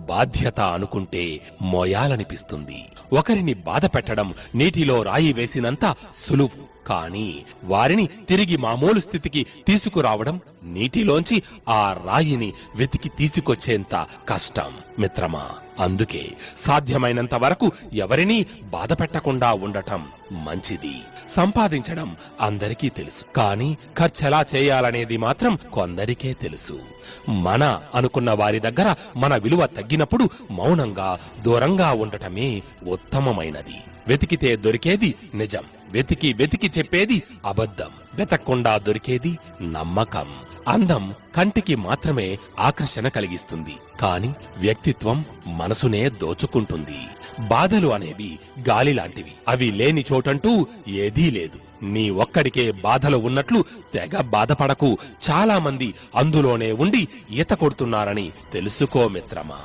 బాధ్యత అనుకుంటే మోయాలనిపిస్తుంది. ఒకరిని బాధ పెట్టడం నీటిలో రాయి వేసినంత సులువు, కానీ వారిని తిరిగి మామూలు స్థితికి తీసుకురావడం నీటిలోంచి ఆ రాయిని వెతికి తీసుకొచ్చేంత కష్టం మిత్రమా. అందుకే సాధ్యమైనంత వరకు ఎవరినీ బాధ పెట్టకుండా ఉండటం మంచిది. సంపాదించడం అందరికీ తెలుసు, కానీ ఖర్చెలా చేయాలనేది మాత్రం కొందరికే తెలుసు. మన అనుకున్న వారి దగ్గర మన విలువ తగ్గినప్పుడు మౌనంగా దూరంగా ఉండటమే ఉత్తమమైనది. వెతికితే దొరికేది నిజం, వెతికి వెతికి చెప్పేది అబద్ధం, వెతక్కుండా దొరికేది నమ్మకం. అందం కంటికి మాత్రమే ఆకర్షణ కలిగిస్తుంది, కాని వ్యక్తిత్వం మనసునే దోచుకుంటుంది. బాధలు అనేవి గాలి లాంటివి, అవి లేని చోటంటూ ఏదీ లేదు. నీ ఒక్కడికే బాధలు ఉన్నట్లు తెగ బాధపడకు. చాలా మంది అందులోనే ఉండి ఈత కొడుతున్నారని తెలుసుకో మిత్రమా.